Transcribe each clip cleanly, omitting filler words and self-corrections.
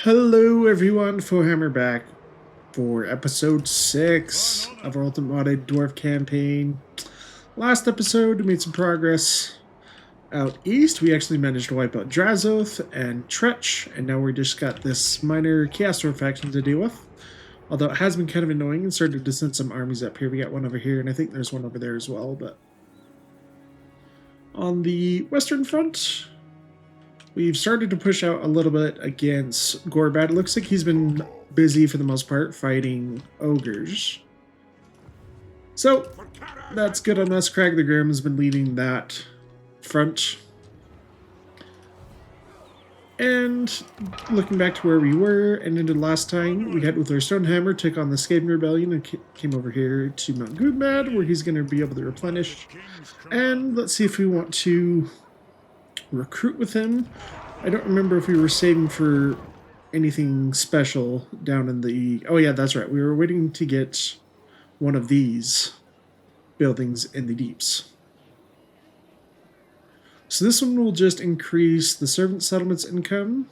Hello everyone, Warhammer back for episode 6 of our Ultimate Modded Dwarf campaign. Last episode, we made some progress out east. We actually managed to wipe out Drazoth and Tretch, and now we just got this minor Chaos Dwarf faction to deal with. Although it has been kind of annoying and started to send some armies up here. We got one over here, and I think there's one over there as well. But on the western front, we've started to push out a little bit against Gorbat. It looks like he's been busy for the most part fighting ogres. So that's good on us. Crag the Grim has been leading that front. And looking back to where we were and ended last time, we had Uther Stonehammer took on the Skaven Rebellion and came over here to Mount Gudmad, where he's going to be able to replenish. And let's see if we want to recruit with him. I don't remember if we were saving for anything special down in the... Oh yeah, that's right. We were waiting to get one of these buildings in the deeps. So this one will just increase the servant settlement's income.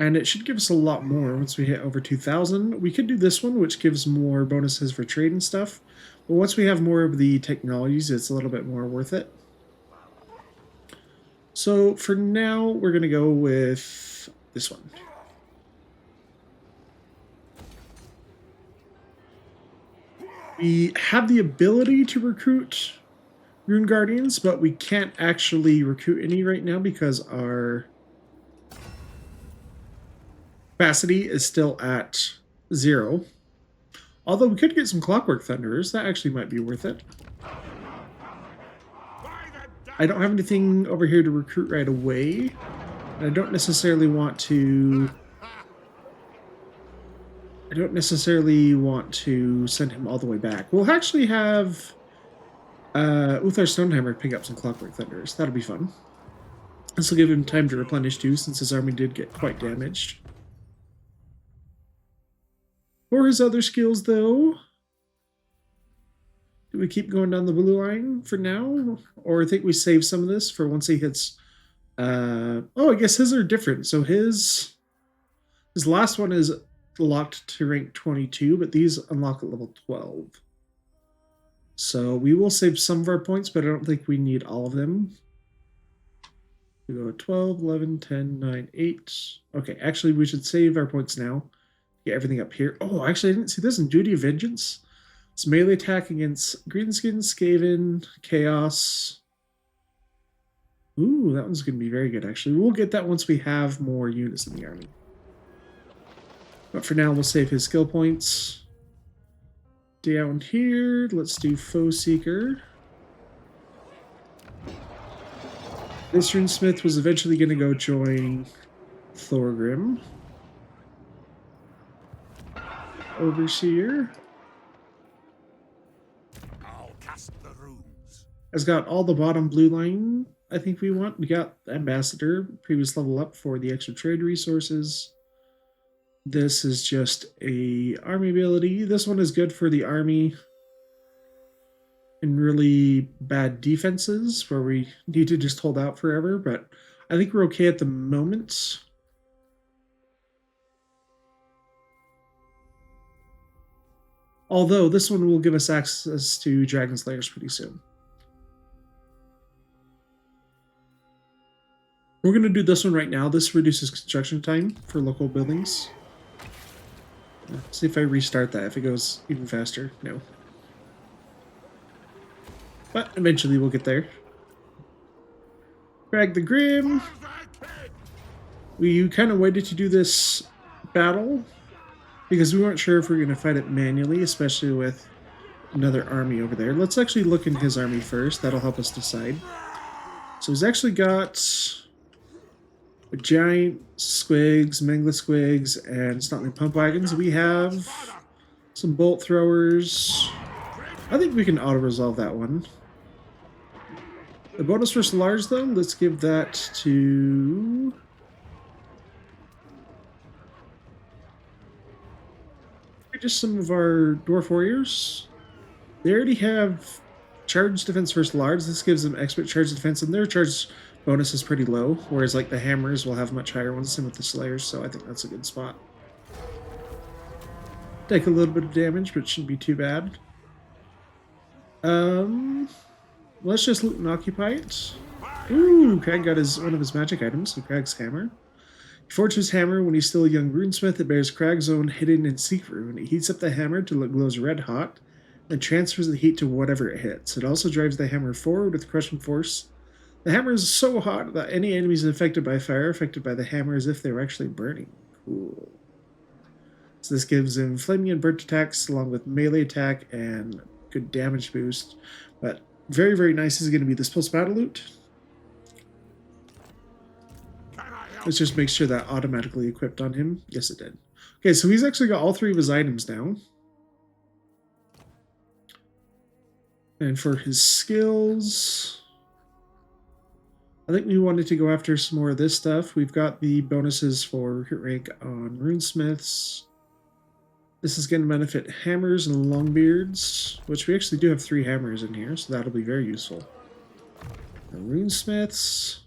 And it should give us a lot more once we hit over 2,000. We could do this one, which gives more bonuses for trade and stuff. But once we have more of the technologies, it's a little bit more worth it. So for now, we're going to go with this one. We have the ability to recruit Rune Guardians, but we can't actually recruit any right now because our capacity is still at 0. Although we could get some Clockwork Thunderers, that actually might be worth it. I don't have anything over here to recruit right away. And I don't necessarily want to send him all the way back. We'll actually have Uther Stonehammer pick up some Clockwork Thunderers. That'll be fun. This will give him time to replenish too, since his army did get quite damaged. For his other skills, though, do we keep going down the blue line for now? Or I think we save some of this for once he hits... oh, I guess his are different. So his last one is locked to rank 22, but these unlock at level 12. So we will save some of our points, but I don't think we need all of them. We go 12, 11, 10, 9, 8. Okay, actually we should save our points now. Get everything up here. Oh, actually I didn't see this in Duty of Vengeance. It's melee attack against Greenskin, Skaven, Chaos. Ooh, that one's going to be very good, actually. We'll get that once we have more units in the army. But for now, we'll save his skill points. Down here, let's do Foe Seeker. This Runesmith was eventually going to go join Thorgrim. Overseer has got all the bottom blue line I think we want. We got Ambassador, previous level up for the extra trade resources. This is just a army ability. This one is good for the army in really bad defenses where we need to just hold out forever, but I think we're okay at the moment. Although this one will give us access to Dragon Slayers pretty soon. We're going to do this one right now. This reduces construction time for local buildings. Let's see if I restart that, if it goes even faster. No. But eventually we'll get there. Crag the Grim. We kind of waited to do this battle because we weren't sure if we were going to fight it manually, especially with another army over there. Let's actually look in his army first. That'll help us decide. So he's actually got a giant squigs, Mangla squigs, and Snotling pump wagons. We have some bolt throwers. I think we can auto-resolve that one. The bonus for Solars, though, let's give that to... just some of our Dwarf Warriors. They already have charge defense versus large. This gives them expert charge defense, and their charge bonus is pretty low, whereas like the hammers will have much higher ones, same with the slayers, so I think that's a good spot. Take a little bit of damage, but it shouldn't be too bad. Let's just loot and occupy it. Ooh, Crag got one of his magic items, so Crag's hammer. He forged his hammer when he's still a young runesmith. It bears Crag's own hidden and secret rune. It heats up the hammer till it glows red hot, and transfers the heat to whatever it hits. It also drives the hammer forward with crushing force. The hammer is so hot that any enemies affected by fire affected by the hammer as if they were actually burning. Cool. So this gives him flaming and burnt attacks along with melee attack and good damage boost. But very, very nice is going to be this post-battle loot. Let's just make sure that automatically equipped on him. Yes, it did. Okay, so he's actually got all 3 of his items now. And for his skills, I think we wanted to go after some more of this stuff. We've got the bonuses for hit rank on runesmiths. This is going to benefit hammers and longbeards, which we actually do have 3 hammers in here, so that'll be very useful. The runesmiths.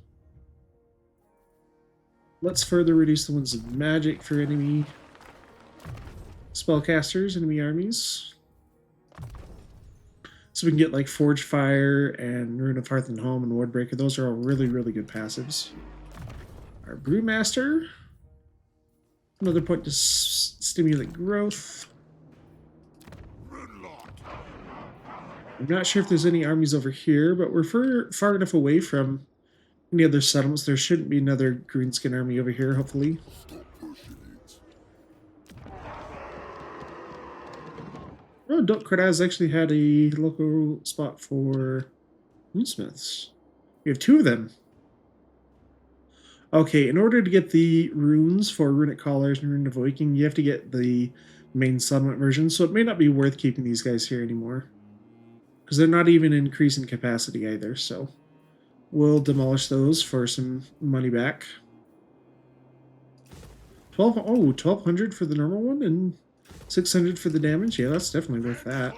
Let's further reduce the ones of magic for enemy spellcasters, enemy armies. So we can get like Forge Fire and Rune of Hearth and Home and Wardbreaker. Those are all really, really good passives. Our Brewmaster. Another point to stimulate growth. I'm not sure if there's any armies over here, but we're far enough away from any other settlements. There shouldn't be another greenskin army over here, hopefully. Oh, Dot Kradaz actually had a local spot for runesmiths. We have 2 of them. Okay, in order to get the runes for Runic Collars and Rune of Awakening, you have to get the main settlement version, so it may not be worth keeping these guys here anymore. Because they're not even increasing capacity either, so we'll demolish those for some money back. 1,200 for the normal one and 600 for the damage. Yeah, that's definitely worth that.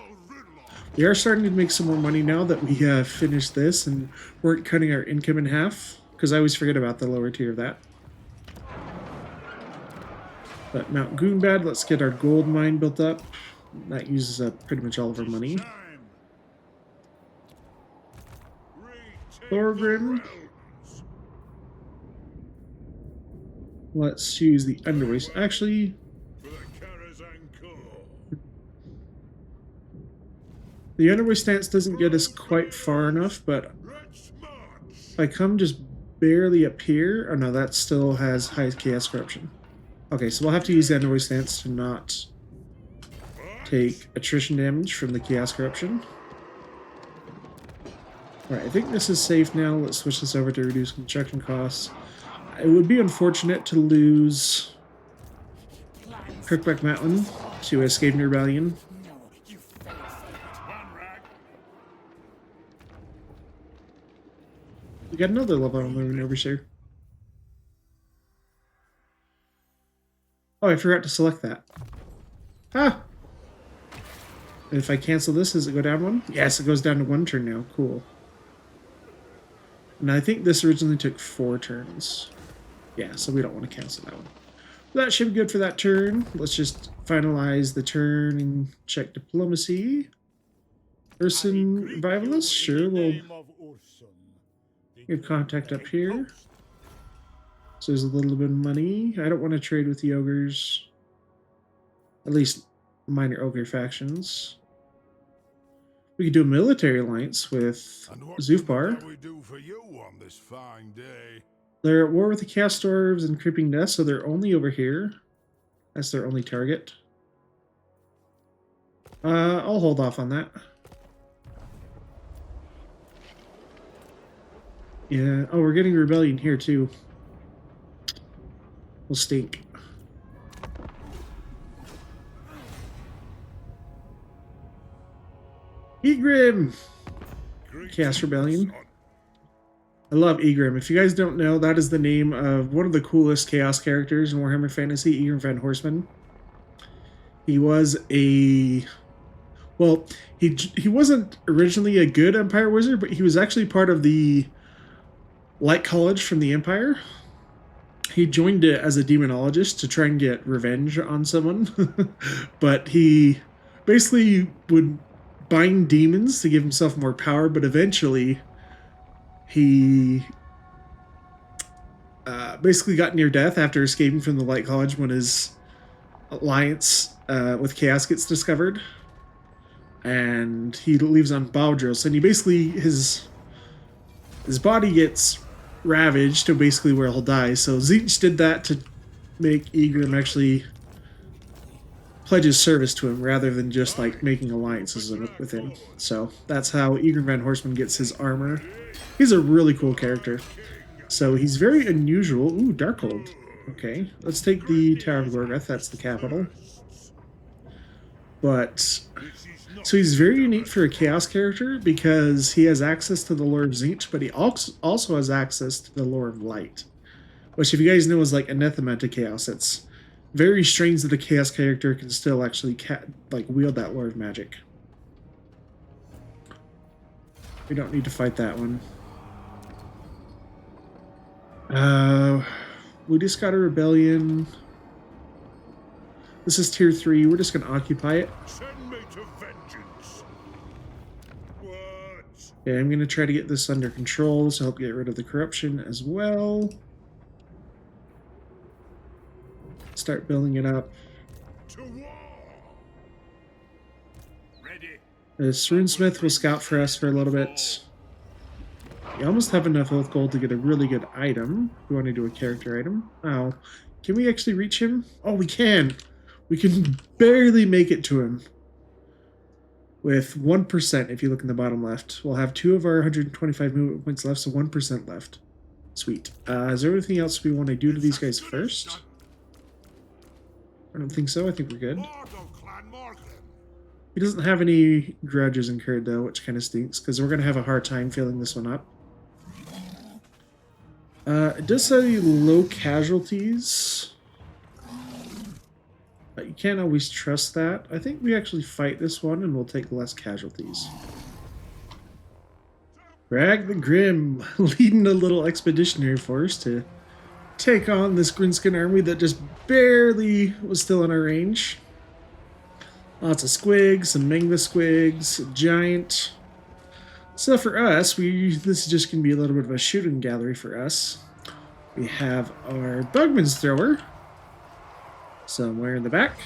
We are starting to make some more money now that we have finished this and weren't cutting our income in half, because I always forget about the lower tier of that. But Mount Goonbad, let's get our gold mine built up. That uses up pretty much all of our money. Thorgrim. Let's use the underways. Actually, the underway stance doesn't get us quite far enough, but if I come just barely up here, oh no, that still has high chaos corruption. Okay, so we'll have to use the underway stance to not take attrition damage from the chaos corruption. Alright, I think this is safe now. Let's switch this over to reduce construction costs. It would be unfortunate to lose Kirkbeck Mountain to a Skaven Rebellion. We got another level on moving over here. Oh, I forgot to select that. Ah! And if I cancel this, does it go down 1? Yes, it goes down to 1 turn now. Cool. And I think this originally took 4 turns. Yeah, so we don't want to cancel that one. That should be good for that turn. Let's just finalize the turn and check diplomacy. Urson Revivalist? Sure, we'll give contact up here. So there's a little bit of money. I don't want to trade with the ogres. At least minor ogre factions. We could do a military alliance with Zufbar. They're at war with the Chaos Dwarves and Creeping Death, so they're only over here. That's their only target. I'll hold off on that. Yeah. Oh, we're getting rebellion here too. Will stink. Egrim! Chaos Rebellion. I love Egrim. If you guys don't know, that is the name of one of the coolest Chaos characters in Warhammer Fantasy, Egrim Van Horseman. He was a Well, he wasn't originally a good Empire wizard, but he was actually part of the Light College from the Empire. He joined it as a demonologist to try and get revenge on someone, but he basically would bind demons to give himself more power, but eventually he basically got near death after escaping from the Light College when his alliance with Chaos gets discovered, and he leaves on Baldros, and he basically his body gets ravaged to basically where he'll die. So Zeech did that to make Egrim actually pledge his service to him rather than just like making alliances with him. So that's how Egrim Van Horseman gets his armor. He's a really cool character. So he's very unusual. Ooh, Darkhold. Okay, let's take the Tower of Gorgoth. That's the capital. But so he's very unique for a Chaos character because he has access to the lore of Tzeentch, but he also has access to the lore of Light, which, if you guys know, is like anathema to Chaos. It's very strange that a Chaos character can still actually wield that lore of magic. We don't need to fight that one. We just got a rebellion. This is tier 3. We're just going to occupy it. Send me to vengeance. What? Okay, I'm going to try to get this under control to help get rid of the corruption as well. Start building it up. To war. Ready. This runesmith will scout for us for a little bit. You almost have enough oath gold to get a really good item. We want to do a character item. Oh, can we actually reach him? Oh, we can. We can barely make it to him. With 1%, if you look in the bottom left. We'll have 2 of our 125 movement points left, so 1% left. Sweet. Is there anything else we want to do to these guys first? I don't think so. I think we're good. He doesn't have any grudges incurred, though, which kind of stinks, because we're going to have a hard time filling this one up. It does say low casualties. But you can't always trust that. I think we actually fight this one, and we'll take less casualties. Brag the Grim, leading a little expeditionary force to take on this Grinskin army that just barely was still in our range. Lots of squigs, some Mengva squigs, a giant. So for us, this is just going to be a little bit of a shooting gallery for us. We have our Bugman's Thrower somewhere in the back,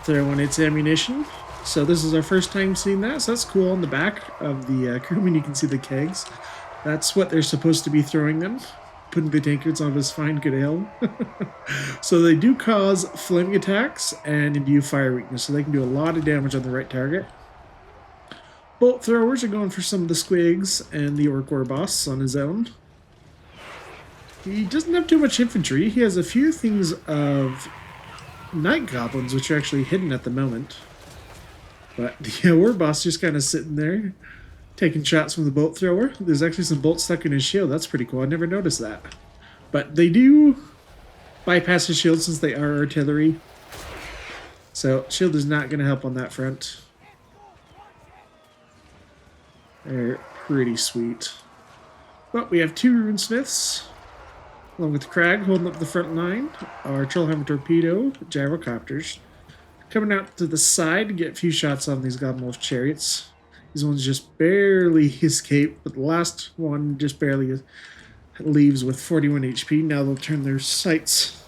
throwing its ammunition. So this is our first time seeing that, so that's cool. On the back of the crewman, you can see the kegs. That's what they're supposed to be throwing them. Putting the tankards on his fine good ale. So they do cause flaming attacks and imbue fire weakness, so they can do a lot of damage on the right target. Bolt throwers are going for some of the squigs and the Orc War boss on his own. He doesn't have too much infantry. He has a few things of night goblins, which are actually hidden at the moment. But the War boss just kind of sitting there, taking shots from the bolt thrower. There's actually some bolts stuck in his shield. That's pretty cool. I never noticed that. But they do bypass his shield since they are artillery. So shield is not going to help on that front. They're pretty sweet. But we have 2 runesmiths, along with Crag holding up the front line. Our Trollhammer Torpedo gyrocopters coming out to the side to get a few shots on these Goblin Wolf chariots. These ones just barely escape, but the last one just barely leaves with 41 HP. Now they'll turn their sights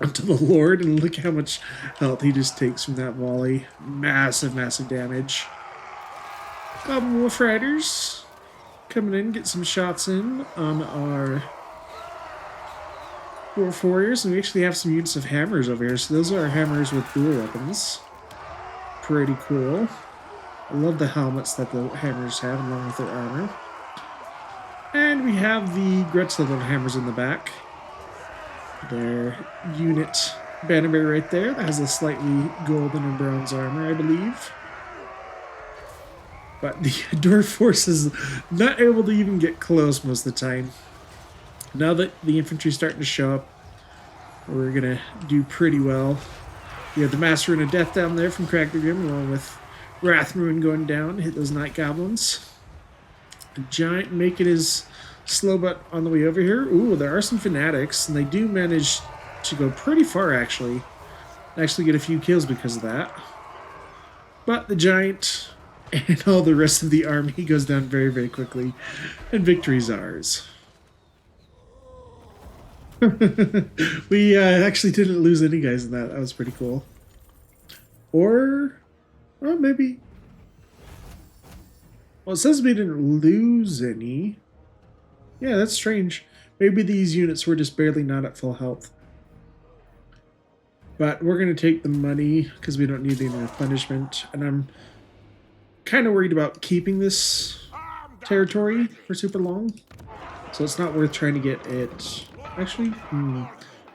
onto the Lord, and look how much health he just takes from that volley. Massive, massive damage. Goblin Wolf Riders coming in, get some shots in on our Dwarf Warriors, and we actually have some units of hammers over here. So those are our hammers with dual weapons. Pretty cool. I love the helmets that the hammers have along with their armor. And we have the Gretzler hammers in the back. Their unit banner right there that has a slightly golden and bronze armor, I believe. But the Dwarf force is not able to even get close most of the time. Now that the infantry's starting to show up, we're going to do pretty well. You have the Master and a Death down there from Grim, along with Wrathruin going down, hit those Night Goblins. The Giant making his slow butt on the way over here. Ooh, there are some Fanatics, and they do manage to go pretty far, actually. Actually get a few kills because of that. But the Giant and all the rest of the army goes down very, very quickly, and victory's ours. We actually didn't lose any guys in that. That was pretty cool. Or, well, maybe. Well, it says we didn't lose any. Yeah, that's strange. Maybe these units were just barely not at full health. But we're going to take the money because we don't need any replenishment. And I'm kind of worried about keeping this territory for super long. So it's not worth trying to get it. Actually,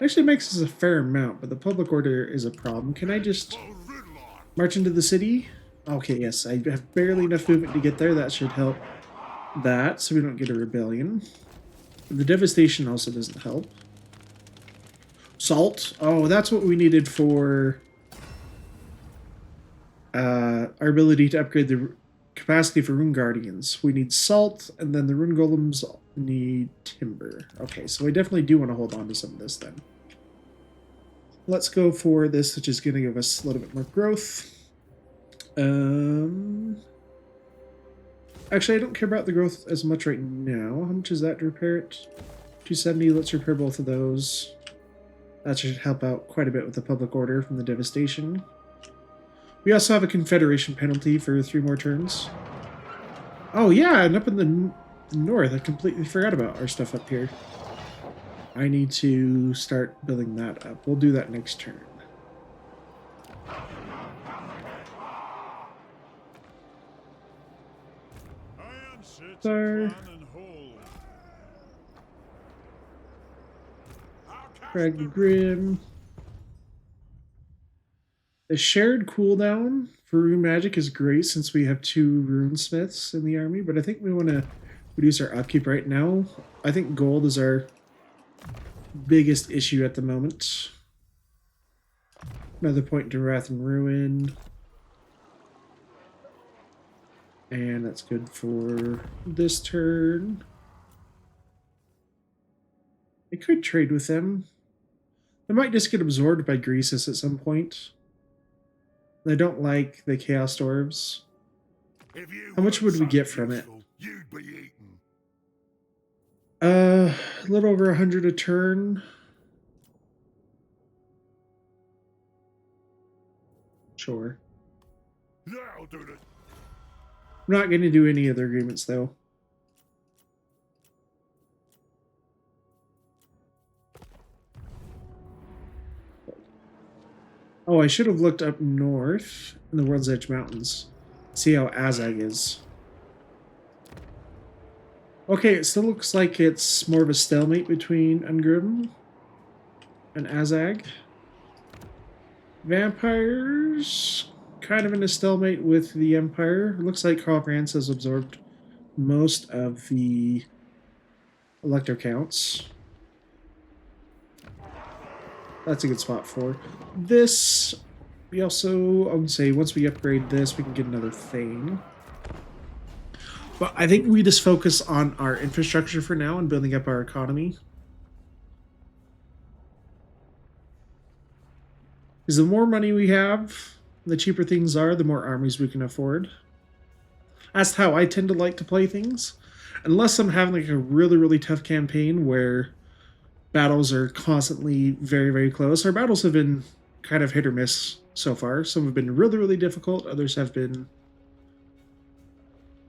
actually makes us a fair amount, but the public order is a problem. Can I just march into the city? Okay, yes, I have barely enough movement to get there. That should help that, so we don't get a rebellion. The devastation also doesn't help. Salt. Oh, that's what we needed for our ability to upgrade the capacity for Rune Guardians. We need salt, and then the Rune Golems need timber. Okay, so we definitely do want to hold on to some of this then. Let's go for this, which is going to give us a little bit more growth. Actually, I don't care about the growth as much right now. How much is that to repair it? 270. Let's repair both of those. That should help out quite a bit with the public order from the devastation. We also have a Confederation penalty for 3 more turns. Oh yeah, and up in the north, I completely forgot about our stuff up here. I need to start building that up. We'll do that next turn. There. Crag the Grim. The shared cooldown for rune magic is great since we have 2 runesmiths in the army, but I think we want to reduce our upkeep right now. I think gold is our biggest issue at the moment. Another point to Wrath and Ruin. And that's good for this turn. I could trade with them. They might just get absorbed by Greasus at some point. They don't like the Chaos Dwarves. How much would we get from it? A little over 100 a turn. Sure. That'll do it. I'm not going to do any other agreements, though. Oh, I should have looked up north in the World's Edge Mountains. See how Azag is. Okay, it still looks like it's more of a stalemate between Ungrim and Azag. Vampires, kind of in a stalemate with the Empire. It looks like Carl Rance has absorbed most of the elector counts. That's a good spot for this. We also, I would say, once we upgrade this, we can get another thing. But I think we just focus on our infrastructure for now and building up our economy. Because the more money we have, the cheaper things are, the more armies we can afford. That's how I tend to like to play things. Unless I'm having like a really, really tough campaign where battles are constantly very, very close. Our battles have been kind of hit or miss so far. Some have been really, really difficult. Others have been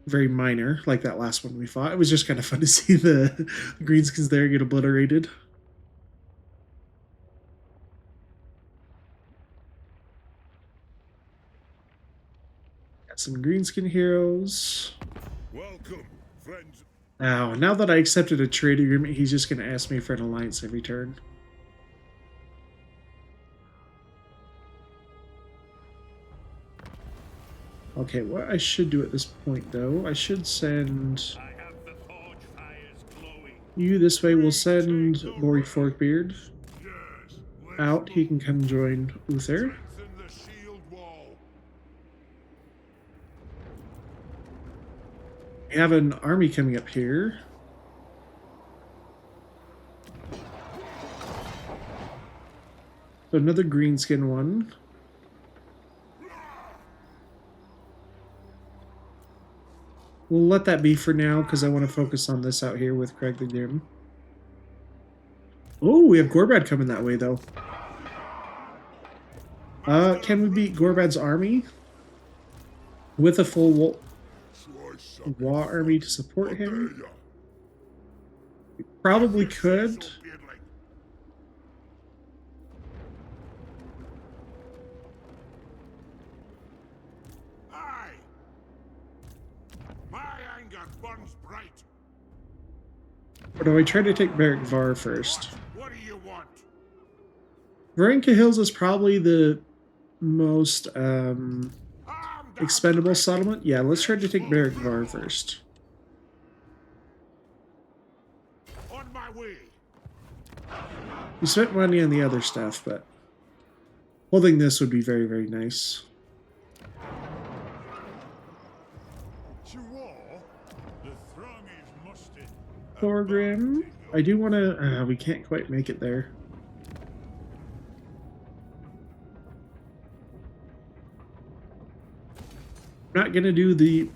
very minor, like that last one we fought. It was just kind of fun to see the greenskins there get obliterated. Got some greenskin heroes. Welcome, friends. Now that I accepted a trade agreement, he's just going to ask me for an alliance every turn. Okay, what I should do at this point, though, I should send you this way. We'll send Lori Forkbeard out. He can come join Uther. We have an army coming up here. So another greenskin one. We'll let that be for now because I want to focus on this out here with Craig the Grim. Oh, we have Gorbad coming that way though. Can we beat Gorbad's army with a full Wa army to support him? We probably could. Or do I try to take Beric Var first? What do you want? Varenka Hills is probably the most expendable settlement. Yeah, let's try to take Beric Var first. On my way. We spent money on the other stuff, but holding this would be very, very nice. Thorgrim, I do want to. We can't quite make it there. I'm not gonna do the.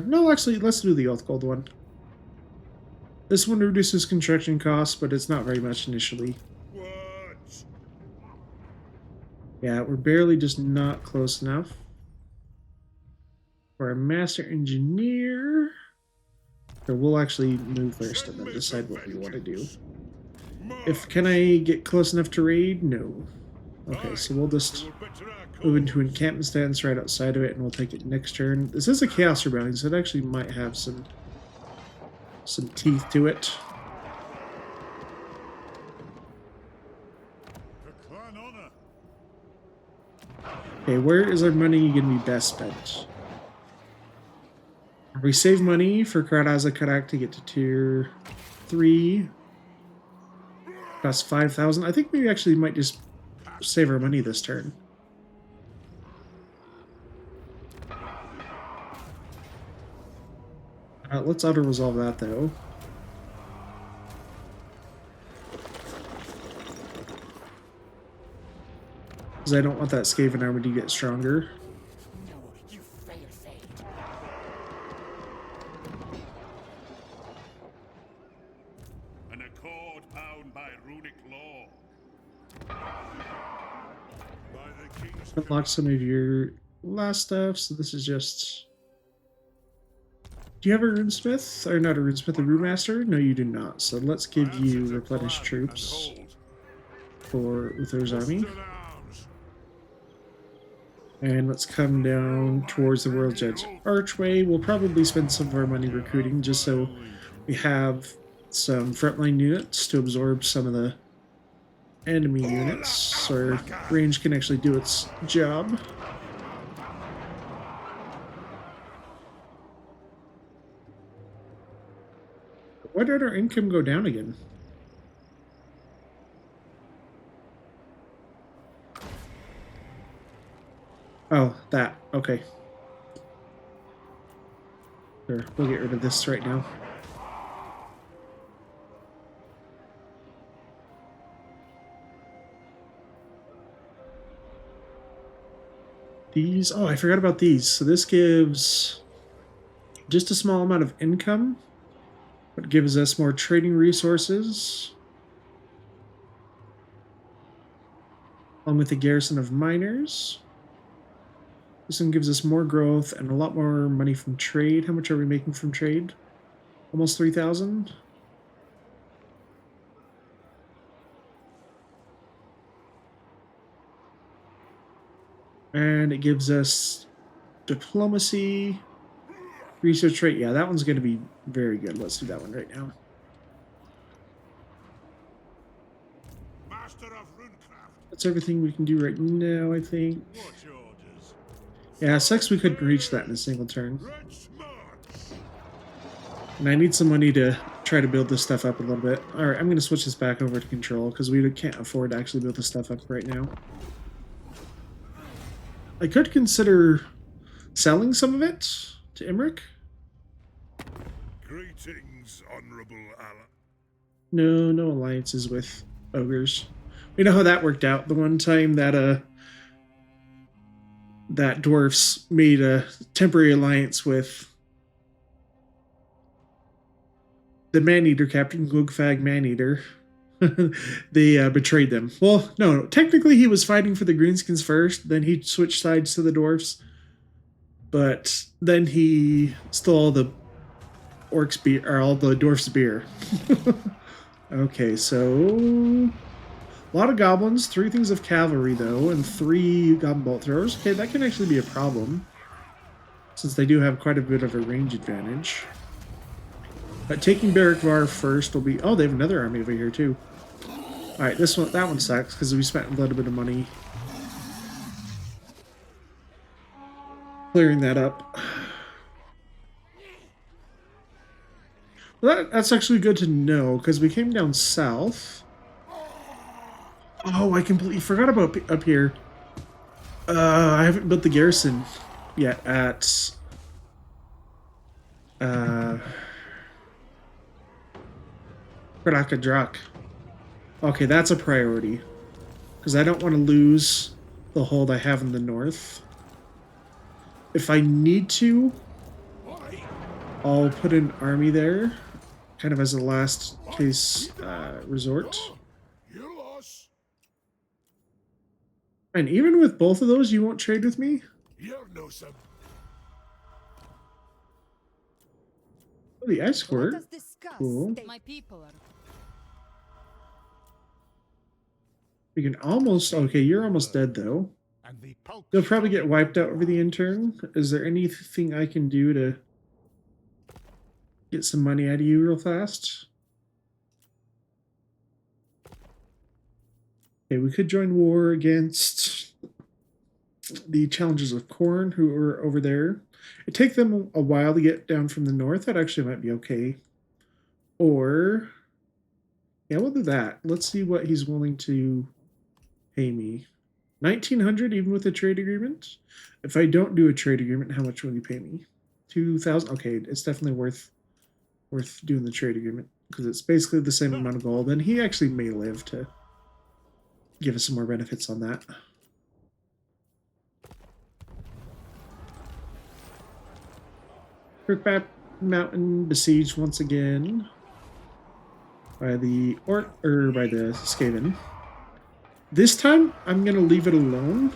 No, actually, let's do the Oathgold one. This one reduces construction costs, but it's not very much initially. What? Yeah, we're barely just not close enough. For a master engineer. So we'll actually move first and then decide what we want to do. Can I get close enough to raid? No. Okay, so we'll just move into encampment stance right outside of it and we'll take it next turn. This is a Chaos Rebellion, so it actually might have some teeth to it. Okay, where is our money going to be best spent? We save money for Kradaza Karak to get to tier 3. Costs 5,000. I think we actually might just save our money this turn. Let's auto-resolve that, though. Because I don't want that Skaven army to get stronger. Unlock some of your last stuff, so this is just... Do you have a runesmith? Or not a runesmith, a runemaster? No, you do not. So let's give you replenished troops for Uther's army. And let's come down towards the World's Edge Archway. We'll probably spend some of our money recruiting just so we have some frontline units to absorb some of the enemy units, so our range can actually do its job. Why did our income go down again? Oh, that. Okay. Sure, we'll get rid of this right now. These, oh, I forgot about these. So this gives just a small amount of income, but gives us more trading resources. Along with the garrison of miners. This one gives us more growth and a lot more money from trade. How much are we making from trade? Almost 3,000. And it gives us diplomacy, research rate. Yeah, that one's going to be very good. Let's do that one right now. That's everything we can do right now, I think. Yeah, sucks we couldn't reach that in a single turn. And I need some money to try to build this stuff up a little bit. Alright, I'm going to switch this back over to control because we can't afford to actually build this stuff up right now. I could consider selling some of it to Imric. Greetings, honorable ally. No alliances with ogres. We know how that worked out. The one time that that dwarfs made a temporary alliance with the Maneater, Captain Glugfag Maneater. They betrayed them. Well, no, technically he was fighting for the Greenskins first, then he switched sides to the dwarfs. But then he stole all the orcs beer, or all the dwarfs beer. Okay, so a lot of goblins, 3 things of cavalry though, and 3 goblin bolt throwers. Okay, that can actually be a problem, since they do have quite a bit of a range advantage. But taking Barrackvar first will be... Oh, they have another army over here too. Alright, that one sucks, because we spent a little bit of money clearing that up. Well, that's actually good to know, because we came down south. Oh, I completely forgot about up here. I haven't built the garrison yet at... Drak. Okay, that's a priority. Because I don't want to lose the hold I have in the north. If I need to, I'll put an army there, kind of as a last case resort. And even with both of those, you won't trade with me? Oh, the escort. Cool. My people are... We can almost... Okay, you're almost dead, though. You'll probably get wiped out over the intern. Is there anything I can do to get some money out of you real fast? Okay, we could join war against the Challengers of Corn, who are over there. It'd take them a while to get down from the north. That actually might be okay. Or... Yeah, we'll do that. Let's see what he's willing to pay me. 1,900 even with a trade agreement? If I don't do a trade agreement, how much will you pay me? 2,000? Okay, it's definitely worth doing the trade agreement, because it's basically the same amount of gold, and he actually may live to give us some more benefits on that. Kirkbat Mountain besieged once again by the by the Skaven. This time, I'm going to leave it alone,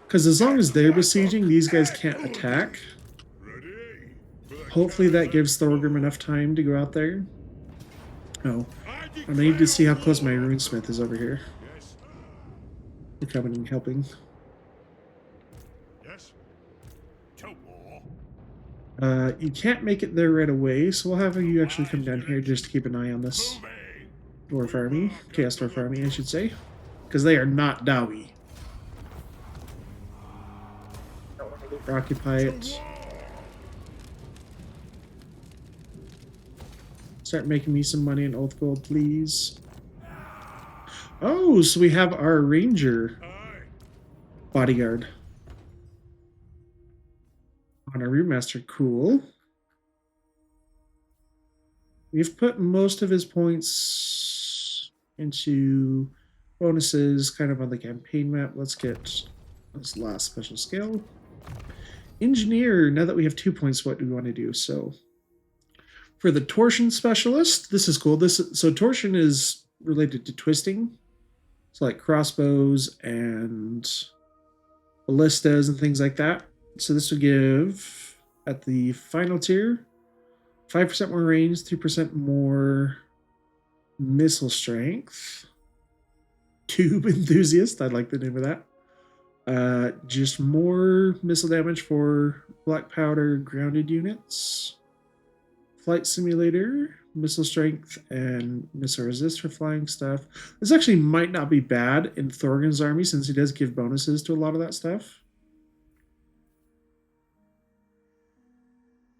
because as long as they're besieging, these guys can't attack. Hopefully that gives Thorgrim enough time to go out there. Oh, I need to see how close my runesmith is over here. They're coming and helping. You can't make it there right away, so we'll have you actually come down here just to keep an eye on this Dwarf army. Chaos Dwarf army, I should say. Because they are not Dowie. Don't want to occupy it. Start making me some money in Oath Gold, please. Oh, so we have our ranger bodyguard on our Rune-Master. Cool. We've put most of his points into bonuses kind of on the campaign map. Let's get this last special skill. Engineer. Now that we have 2 points, what do we want to do? So for the torsion specialist, this is cool. So torsion is related to twisting. So like crossbows and ballistas and things like that. So this would give, at the final tier, 5% more range, 3% more missile strength. Tube Enthusiast, I like the name of that. Just more missile damage for black powder grounded units. Flight simulator, missile strength, and missile resist for flying stuff. This actually might not be bad in Thorgrim's army, since he does give bonuses to a lot of that stuff.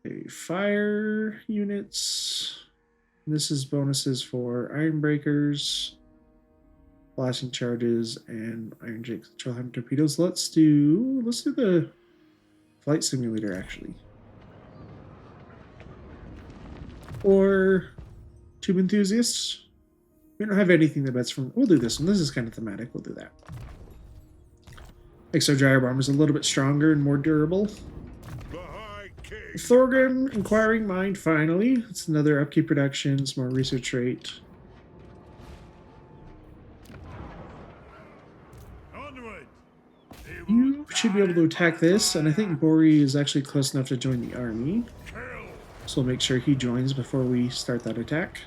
Okay, fire units. This is bonuses for iron breakers, flashing charges, and iron jakes, trailhammer torpedoes. Let's do the flight simulator actually. or Tube Enthusiast. We don't have anything that bets from... We'll do this one. This is kind of thematic. We'll do that. Exo Gyre Bomber is a little bit stronger and more durable. Thorgrim, Inquiring Mind, finally. It's another upkeep production, it's more research rate. You should be able to attack this, and I think Bori is actually close enough to join the army. So we'll make sure he joins before we start that attack.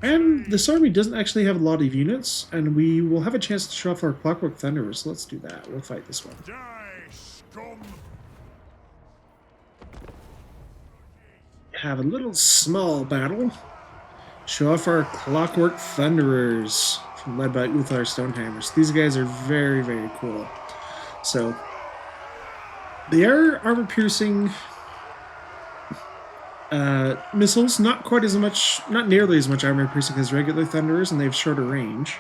And this army doesn't actually have a lot of units, and we will have a chance to show off our Clockwork Thunderers, so let's do that. We'll fight this one. Have a little small battle. Show off our Clockwork Thunderers, led by Uthar Stonehammers. These guys are very, very cool. So, they are armor-piercing missiles, not nearly as much armor-piercing as regular Thunderers, and they have shorter range.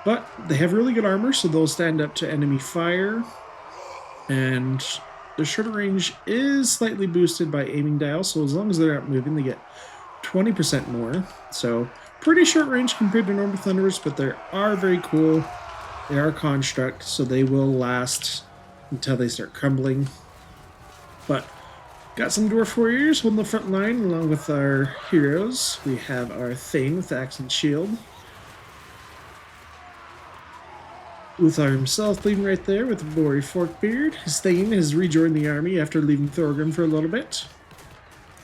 But they have really good armor, so they'll stand up to enemy fire. And their shorter range is slightly boosted by aiming dial, so as long as they're not moving, they get 20% more. So, pretty short range compared to normal Thunderers, but they are very cool. They are construct, so they will last until they start crumbling. But, got some Dwarf Warriors holding the front line along with our heroes. We have our Thane with the Axe and Shield. Uthar himself leading right there with the Bori Forkbeard. His Thane has rejoined the army after leaving Thorgrim for a little bit.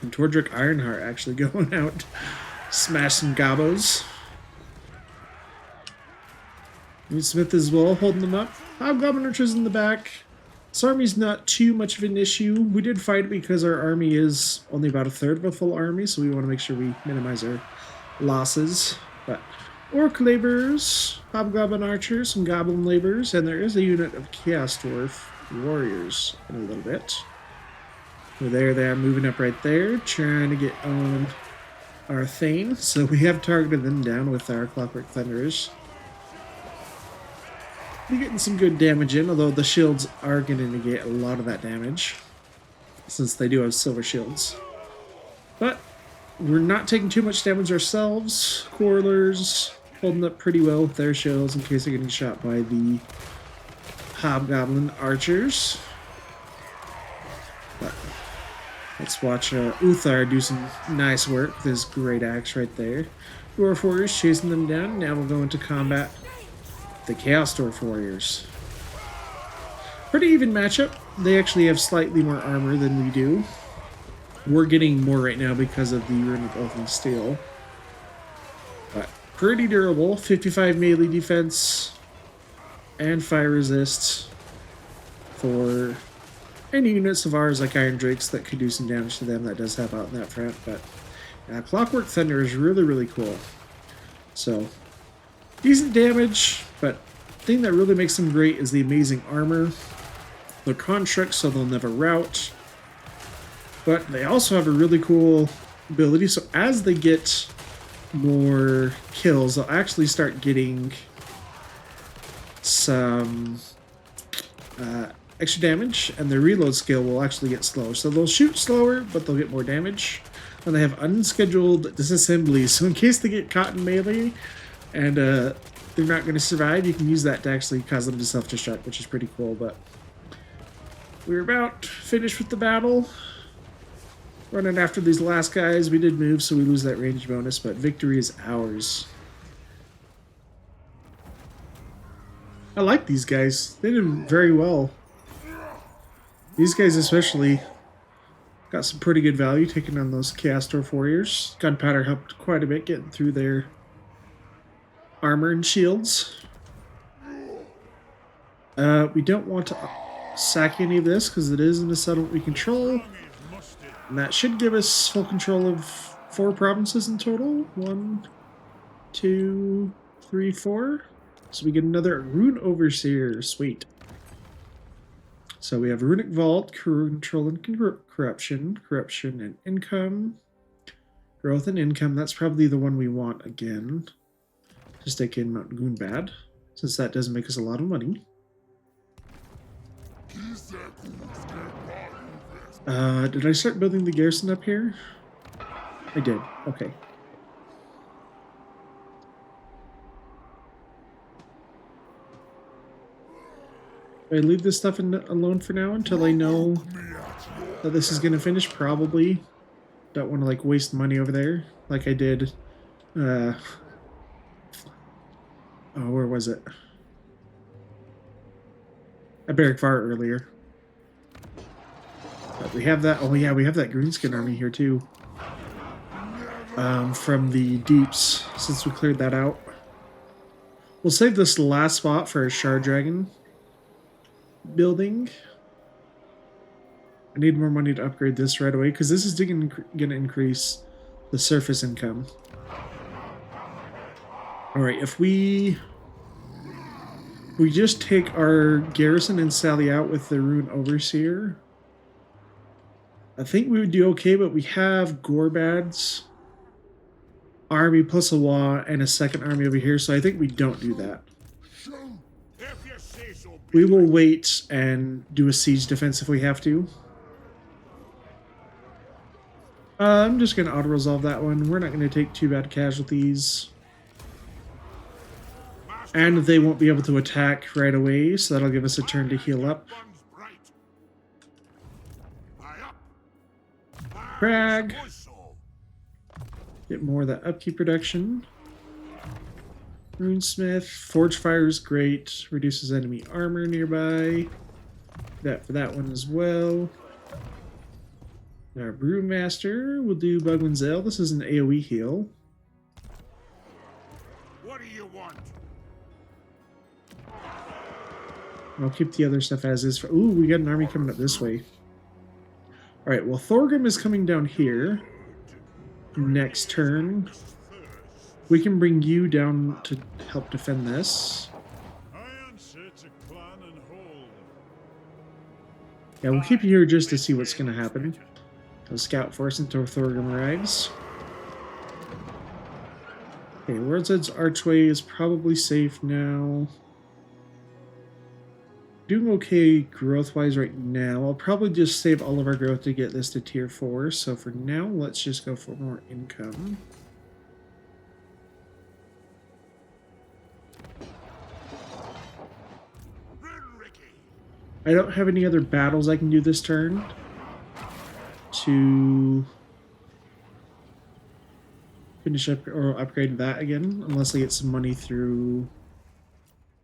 And Tordric Ironheart actually going out, smashing gobos. And Smith as well, holding them up. Hobgoblin Archers in the back. This army's not too much of an issue. We did fight it because our army is only about a third of a full army, so we want to make sure we minimize our losses. But Orc Laborers, Hobgoblin Archers, some Goblin Laborers, and there is a unit of Chaos Dwarf Warriors in a little bit. So there they are moving up right there, trying to get on our Thane. So we have targeted them down with our Clockwork Thunderers. We're getting some good damage in, although the shields are going to negate a lot of that damage, since they do have silver shields. But we're not taking too much damage ourselves. Quarrelers holding up pretty well with their shields in case they're getting shot by the Hobgoblin Archers. But let's watch Uthar do some nice work with his great axe right there. Dwarf Warriors chasing them down. Now we'll go into combat. The Chaos Dwarf Warriors. Pretty even matchup. They actually have slightly more armor than we do. We're getting more right now because of the Runic Oath and Steel. But pretty durable. 55 melee defense and fire resist for any units of ours like Iron Drakes that could do some damage to them. That does help out in that front. But Clockwork Thunder is really, really cool. So, decent damage, but the thing that really makes them great is the amazing armor. They're construct, so they'll never rout. But they also have a really cool ability, so as they get more kills, they'll actually start getting some extra damage, and their reload skill will actually get slower. So they'll shoot slower, but they'll get more damage. And they have unscheduled disassemblies, so in case they get caught in melee and they're not going to survive, you can use that to actually cause them to self-destruct, which is pretty cool. But we're about finished with the battle. Running after these last guys. We did move, so we lose that range bonus, but victory is ours. I like these guys. They did very well. These guys especially got some pretty good value taking on those Chaos Dwarf Warriors. Gunpowder helped quite a bit getting through their armor and shields. We don't want to sack any of this because it is in a settlement we control. And that should give us full control of 4 provinces in total. 1, 2, 3, 4. So we get another Rune Overseer. Sweet. So we have Runic Vault, Control and Corruption. Corruption and Income. Growth and Income. That's probably the one we want again. Just take in Mount Goonbad, since that does make us a lot of money. Did I start building the garrison up here? I did. Okay. I leave this stuff alone for now until I know that this is going to finish. Probably. Don't want to like waste money over there like I did. Oh, where was it? At Barrack Far earlier. But we have that. Oh yeah, we have that greenskin army here too. From the deeps, since we cleared that out. We'll save this last spot for a Shard Dragon building. I need more money to upgrade this right away because this is going to increase the surface income. Alright, if we just take our garrison and sally out with the Rune Overseer, I think we would do okay, but we have Gorbad's army plus a Wa and a second army over here, so I think we don't do that. We will wait and do a siege defense if we have to. I'm just going to auto-resolve that one. We're not going to take too bad casualties. And they won't be able to attack right away, so that'll give us a turn to heal up. Crag! Get more of that upkeep reduction. Runesmith. Forge Fire is great. Reduces enemy armor nearby. That for that one as well. Our Brewmaster will do Bugman's Ale. This is an AoE heal. What do you want? I'll keep the other stuff as is. Ooh, we got an army coming up this way. Alright, well, Thorgrim is coming down here. Next turn. We can bring you down to help defend this. Yeah, we'll keep you here just to see what's going to happen. A scout force until Thorgrim arrives. Okay, World's Edge Archway is probably safe now. Doing okay growth-wise right now. I'll probably just save all of our growth to get this to tier 4. So for now, let's just go for more income. I don't have any other battles I can do this turn to finish up or upgrade that again, unless I get some money through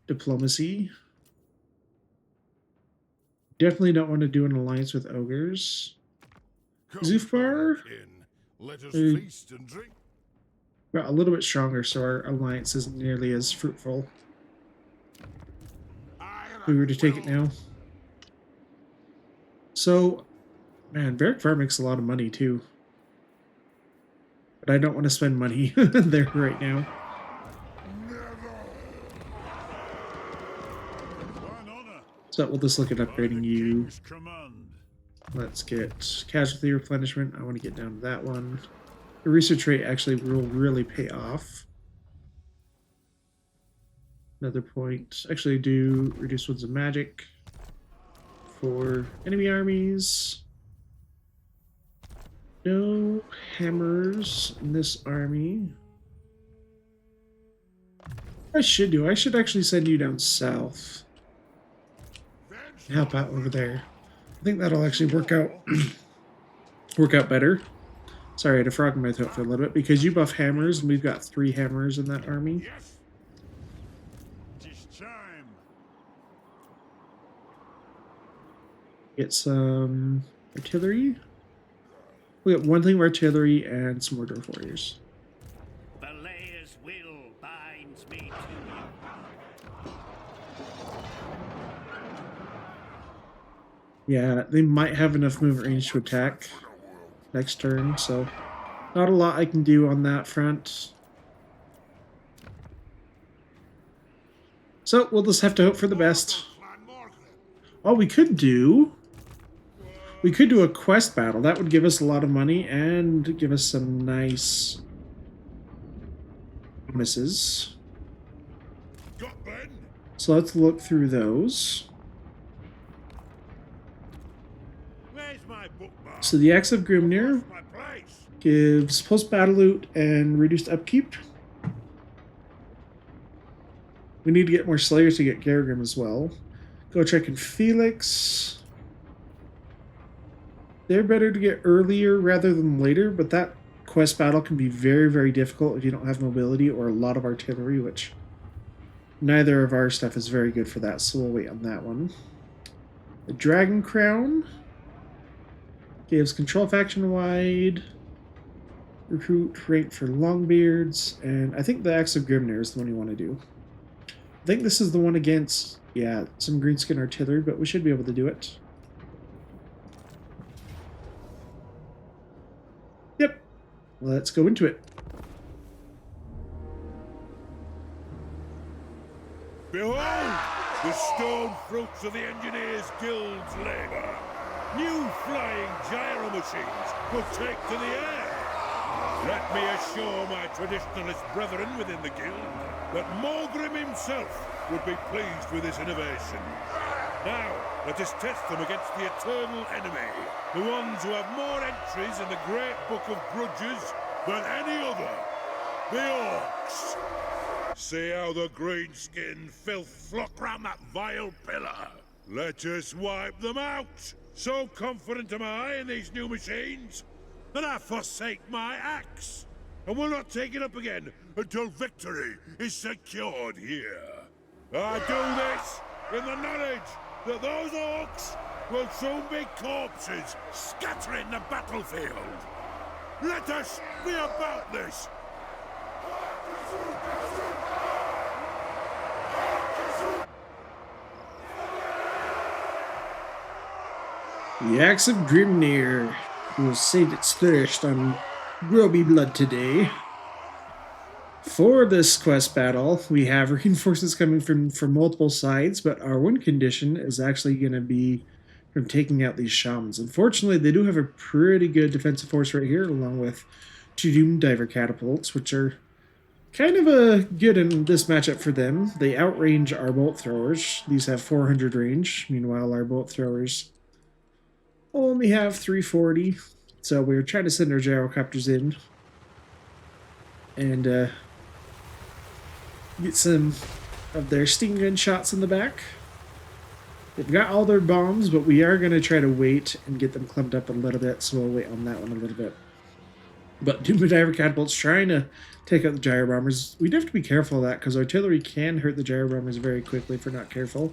diplomacy. Definitely don't want to do an alliance with ogres. Zufbar, let us feast and drink. Well, a little bit stronger, so our alliance isn't nearly as fruitful. If we were to take it now. So, man, Barrack Farm makes a lot of money too. But I don't want to spend money there right now. So we'll just look at upgrading you. Let's get casualty replenishment. I want to get down to that one. The research rate actually will really pay off. Another point. Actually do reduce ones of magic for enemy armies. No hammers in this army. I should actually send you down south. Help out over there. I think that'll actually work out better. Sorry, I had a frog in my throat for a little bit because you buff hammers and we've got 3 hammers in that army. Get some artillery. We got 1 thing of artillery and some more dwarf warriors. Belair's will binds me to you. Yeah, they might have enough movement range to attack next turn, so not a lot I can do on that front. So we'll just have to hope for the best. All we could do a quest battle. That would give us a lot of money and give us some nice bonuses. So let's look through those. Where's my book? So the Axe of Grimnir My place. gives post-battle loot and reduced upkeep. We need to get more Slayers to get Gargrim as well. Go check in Felix. They're better to get earlier rather than later, but that quest battle can be very, very difficult if you don't have mobility or a lot of artillery, which neither of our stuff is very good for that, so we'll wait on that one. The Dragon Crown gives control faction wide, recruit rank for Longbeards, and I think the Axe of Grimnir is the one you want to do. I think this is the one against, yeah, some greenskin artillery, but we should be able to do it. Yep. Let's go into it. Behold, the stone fruits of the Engineers Guild's labor. New flying gyro machines will take to the air. Let me assure my traditionalist brethren within the guild that Morgrim himself would be pleased with this innovation. Now, let us test them against the eternal enemy, the ones who have more entries in the great book of grudges than any other, the Orcs. See how the green-skinned filth flock round that vile pillar. Let us wipe them out. So confident am I in these new machines that I forsake my axe, and will not take it up again until victory is secured here. I do this in the knowledge that those orcs will soon be corpses scattering the battlefield. Let us be about this. The Axe of Grimnir will save its thirst on grubby blood today. For this quest battle, we have reinforcements coming from multiple sides, but our win condition is actually going to be from taking out these shamans. Unfortunately, they do have a pretty good defensive force right here, along with 2 Doom Diver catapults, which are kind of good in this matchup for them. They outrange our bolt throwers. These have 400 range, meanwhile our bolt throwers only have 340. So we're trying to send our gyrocopters in and get some of their steam gun shots in the back. They've got all their bombs, but we are going to try to wait and get them clumped up a little bit, so we'll wait on that one a little bit. But Doom Diver catapults trying to take out the gyro bombers. We'd have to be careful of that because artillery can hurt the gyro bombers very quickly if we're not careful.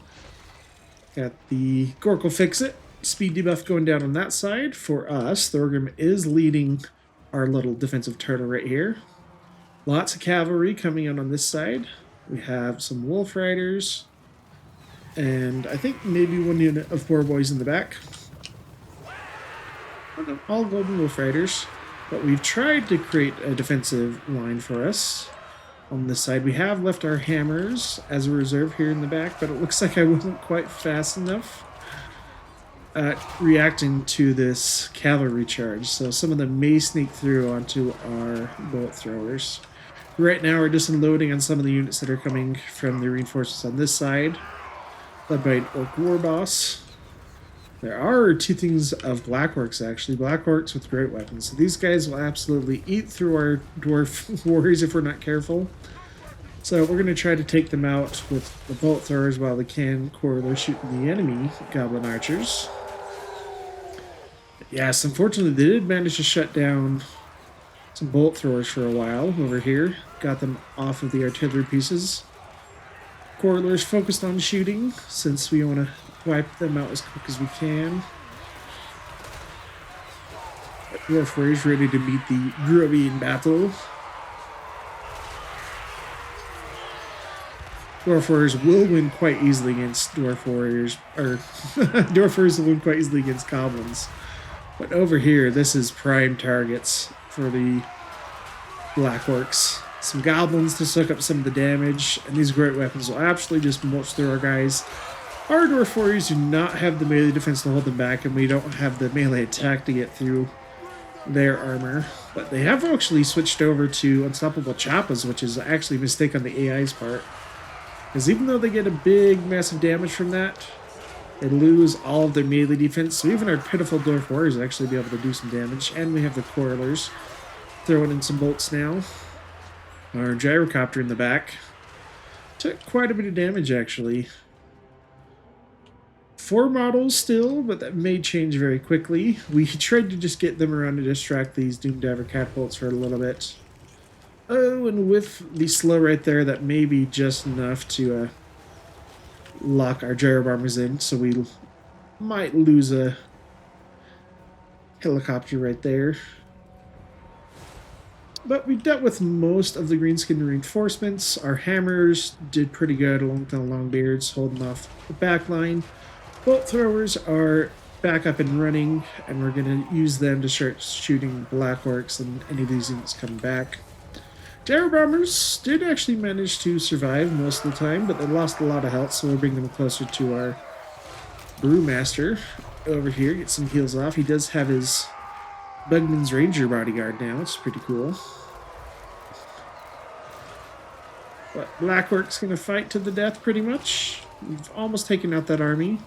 Got the Gork'll fix it. Speed debuff going down on that side. For us, Thorgrim is leading our little defensive turtle right here. Lots of cavalry coming in on this side. We have some wolf riders. And I think maybe 1 unit of 4 boys in the back. All golden wolf riders. But we've tried to create a defensive line for us. On this side, we have left our hammers as a reserve here in the back, but it looks like I wasn't quite fast enough at reacting to this cavalry charge. So some of them may sneak through onto our bolt throwers. Right now, we're just unloading on some of the units that are coming from the reinforcements on this side, led by an Orc War Boss. There are 2 things of Black Orcs, actually. Black Orcs with great weapons. So these guys will absolutely eat through our Dwarf Warriors if we're not careful. So we're going to try to take them out with the bolt throwers while they can they're shooting the enemy Goblin Archers. But yes, unfortunately, they did manage to shut down some bolt throwers for a while over here. Got them off of the artillery pieces. Quarterlers focused on shooting since we want to wipe them out as quick as we can. Dwarf Warriors ready to meet the grubby in battle. Dwarf Warriors will win quite easily against Dwarf Warriors, or Dwarf Warriors will win quite easily against Goblins. But over here, this is prime targets for the Black Orcs. Some Goblins to soak up some of the damage, and these great weapons will absolutely just mulch through our guys. Our Dwarf Warriors do not have the melee defense to hold them back, and we don't have the melee attack to get through their armor. But they have actually switched over to Unstoppable Chappas, which is actually a mistake on the AI's part. Because even though they get a big, massive damage from that, They lose all of their melee defense, so even our pitiful Dwarf Warriors will actually be able to do some damage. And we have the Quarrelers throwing in some bolts now. Our Gyrocopter in the back took quite a bit of damage, actually. 4 models still, but that may change very quickly. We tried to just get them around to distract these Doomdiver catapults for a little bit. Oh, and with the slow right there, that may be just enough to lock our gyro bombers in, so we might lose a helicopter right there. But we dealt with most of the greenskin reinforcements. Our hammers did pretty good along with the longbeards, holding off the back line. Bolt throwers are back up and running, and we're going to use them to start shooting black orcs and any of these units coming back. Gyro bombers did actually manage to survive most of the time, but they lost a lot of health, so we'll bring them closer to our brewmaster over here, get some heals off. He does have his Bugman's Ranger bodyguard now, which is pretty cool. But Black Orc's going to fight to the death pretty much. We've almost taken out that army.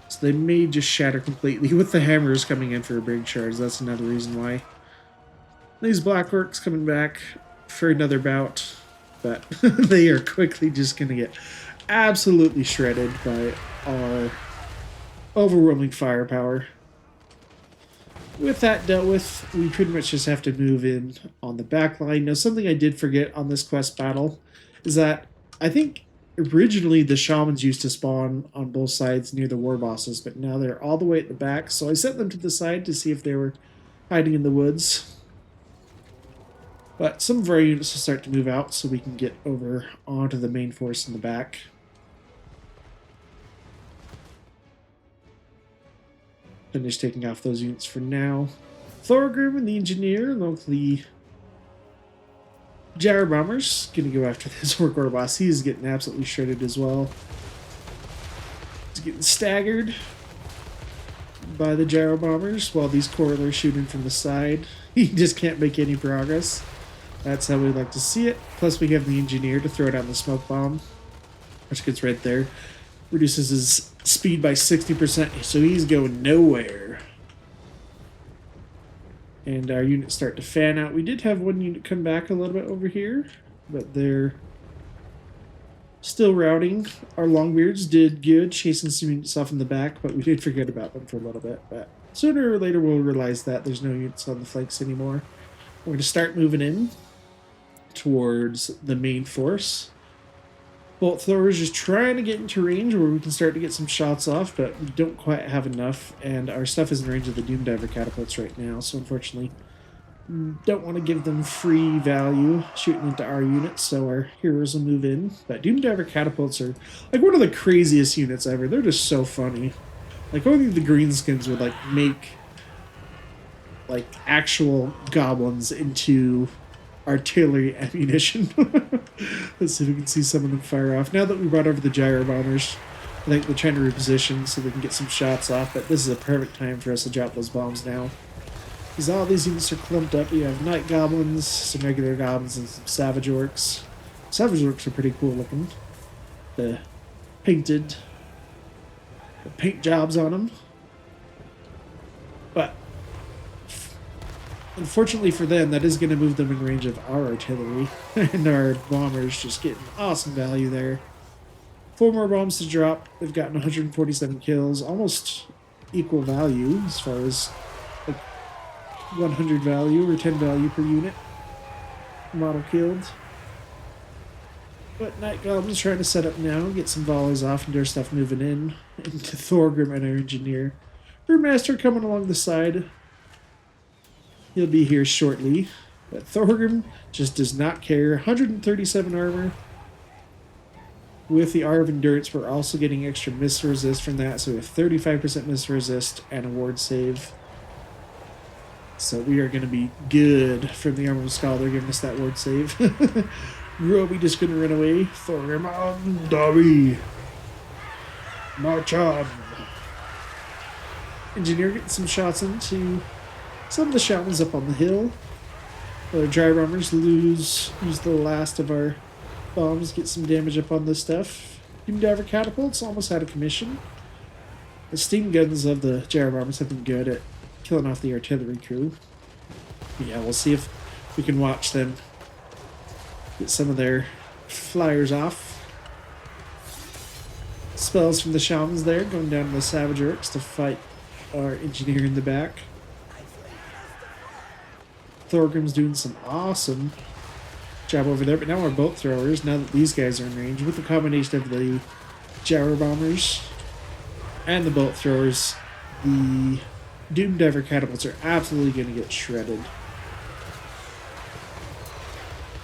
So they may just shatter completely with the hammers coming in for a big charge. That's another reason why. These Black Orcs coming back for another bout. But they are quickly just going to get absolutely shredded by our overwhelming firepower. With that dealt with, we pretty much just have to move in on the back line. Now, something I did forget on this quest battle is that I think originally the shamans used to spawn on both sides near the war bosses, but now they're all the way at the back, so I set them to the side to see if they were hiding in the woods. But some of our units will start to move out so we can get over onto the main force in the back. Finish taking off those units for now. Thorgrim and the engineer, along with the gyro bombers, gonna go after this orc boss. He's getting absolutely shredded as well. He's getting staggered by the gyro bombers while these Quarrelers shooting from the side. He just can't make any progress. That's how we like to see it. Plus we have the engineer to throw down the smoke bomb, which gets right there. Reduces his speed by 60%, so he's going nowhere. And our units start to fan out. We did have one unit come back a little bit over here, but they're still routing. Our Longbeards did good, chasing some units off in the back, but we did forget about them for a little bit. But sooner or later we'll realize that there's no units on the flanks anymore. We're going to start moving in towards the main force. Bolt throwers just trying to get into range where we can start to get some shots off, but we don't quite have enough, and our stuff is in range of the Doomdiver catapults right now, so unfortunately don't want to give them free value shooting into our units, so our heroes will move in. But Doomdiver catapults are like one of the craziest units ever. They're just so funny. Like only the greenskins would like make like actual goblins into artillery ammunition. Let's see if we can see some of them fire off. Now that we brought over the gyro bombers, I think they're trying to reposition so they can get some shots off, but this is a perfect time for us to drop those bombs now. Because all these units are clumped up. You have night goblins, some regular goblins, and some savage orcs. Savage orcs are pretty cool looking. The paint jobs on them. But unfortunately for them, that is going to move them in range of our artillery. And our bombers just getting awesome value there. 4 more bombs to drop. They've gotten 147 kills. Almost equal value as far as like 100 value or 10 value per unit. Model killed. But Night Goblin's trying to set up now. Get some volleys off and their stuff moving in. Into Thorgrim and our engineer. Brewmaster coming along the side. He'll be here shortly, but Thorgrim just does not care. 137 armor. With the R of Endurance, we're also getting extra miss resist from that, so we have 35% miss resist and a ward save. So we are going to be good from the Armor of Scholar giving us that ward save. Roby just going to run away. Thorgrim on Dobby. March on. Engineer getting some shots into some of the shamans up on the hill. Our gyro bombers use the last of our bombs, get some damage up on this stuff. Doomdiver catapults almost out of commission. The steam guns of the gyro bombers have been good at killing off the artillery crew. Yeah, we'll see if we can watch them get some of their flyers off. Spells from the shamans there, going down to the savage orcs to fight our engineer in the back. Thorgrim's doing some awesome job over there, but now our bolt throwers, now that these guys are in range, with the combination of the gyro bombers and the bolt throwers, the Doom Diver catapults are absolutely going to get shredded.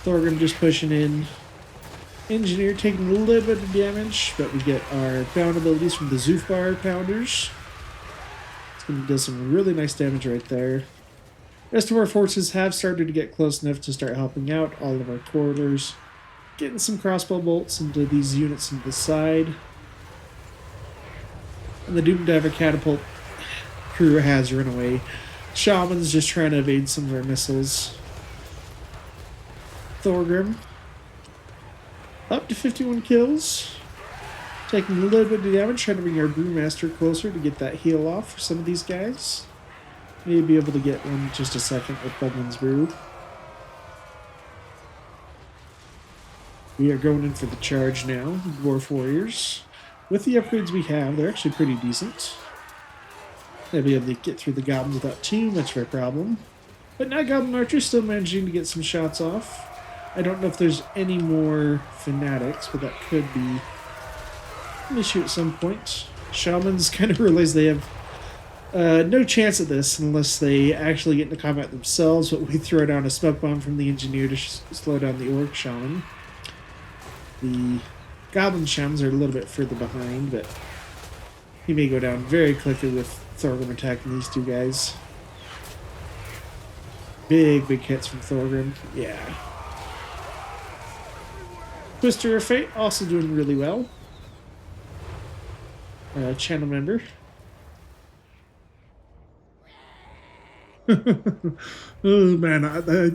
Thorgrim just pushing in. Engineer taking a little bit of damage, but we get our pound abilities from the Zufbar pounders. It's going to do some really nice damage right there. Rest of our forces have started to get close enough to start helping out all of our corridors. Getting some crossbow bolts into these units on the side. And the Doom Diver catapult crew has run away. Shaman's just trying to evade some of our missiles. Thorgrim up to 51 kills. Taking a little bit of damage, trying to bring our Brewmaster closer to get that heal off for some of these guys. Maybe be able to get one in just a second with Bugman's Brew. We are going in for the charge now, Dwarf Warriors. With the upgrades we have, they're actually pretty decent. They'll be able to get through the goblins without too much of a problem. But now Goblin Archer's still managing to get some shots off. I don't know if there's any more fanatics, but that could be an issue at some point. Shamans kind of realize they have no chance at this unless they actually get into combat themselves, but we throw down a smoke bomb from the engineer to slow down the orc shaman. The goblin shamans are a little bit further behind, but he may go down very quickly with Thorgrim attacking these two guys. Big hits from Thorgrim. Yeah. Twister of Fate also doing really well. Channel member. Oh man,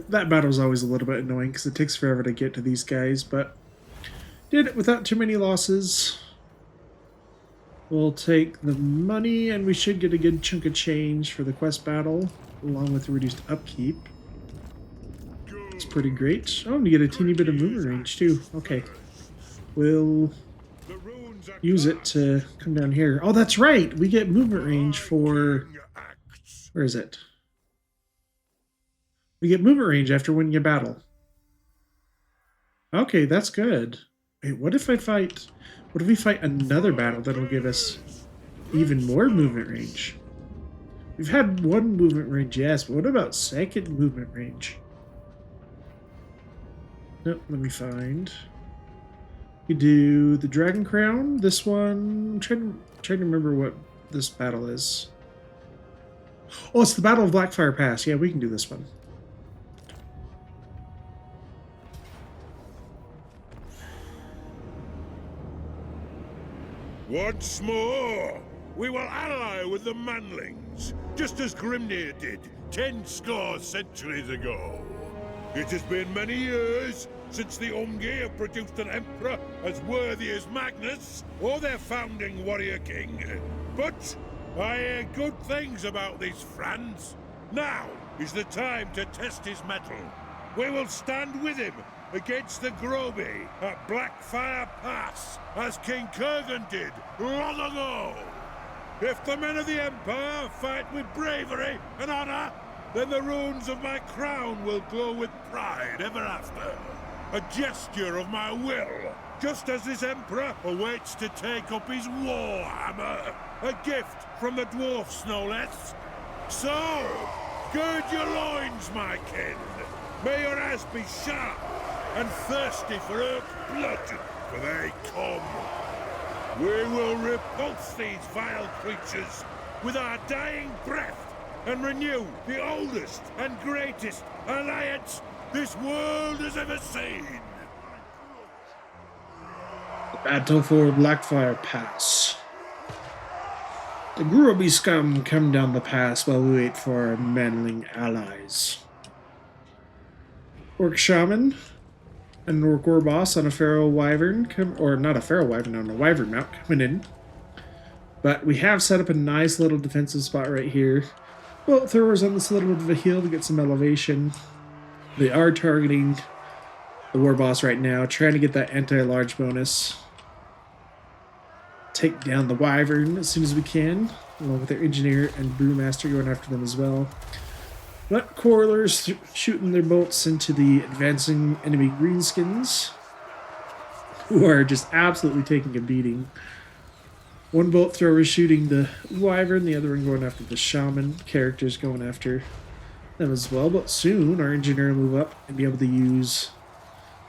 that battle's always a little bit annoying because it takes forever to get to these guys, but did it without too many losses. We'll take the money and we should get a good chunk of change for the quest battle, along with reduced upkeep. It's pretty great. Oh, and you get a teeny bit of movement range too. Okay. We'll use it to come down here. Oh, that's right! We get movement range for... Where is it? We get movement range after winning a battle. Okay, that's good. Wait, what if I fight... What if we fight another battle that'll give us even more movement range? We've had one movement range, yes, but what about second movement range? Nope, let me find. We do the Dragon Crown. This one, I'm trying to remember what this battle is. Oh, it's the Battle of Blackfire Pass. Yeah, we can do this one. Once more, we will ally with the Manlings, just as Grimnir did 10 score centuries ago. It has been many years since the Umgi have produced an emperor as worthy as Magnus or their founding warrior king. But I hear good things about these Franz. Now is the time to test his mettle. We will stand with him against the Groby at Blackfire Pass, as King Kurgan did long ago. If the men of the Empire fight with bravery and honor, then the runes of my crown will glow with pride ever after. A gesture of my will, just as this Emperor awaits to take up his Warhammer. A gift from the Dwarfs, no less. So, gird your loins, my kin. May your eyes be sharp and thirsty for Earth blood, for they come. We will repulse these vile creatures with our dying breath and renew the oldest and greatest alliance this world has ever seen. Battle for Blackfire Pass. The Groby scum come down the pass while we wait for our manling allies. Orc Shaman and an Orc War Boss on a Feral Wyvern, or not a Feral Wyvern, on a Wyvern mount coming in. But we have set up a nice little defensive spot right here. Bolt throwers on this little bit of a hill to get some elevation. They are targeting the war boss right now, trying to get that anti-large bonus. Take down the wyvern as soon as we can, along with their engineer and brewmaster going after them as well. But Quarrelers shooting their bolts into the advancing enemy greenskins, who are just absolutely taking a beating. One bolt thrower is shooting the wyvern, the other one going after the shaman. Characters going after them as well. But soon our engineer will move up and be able to use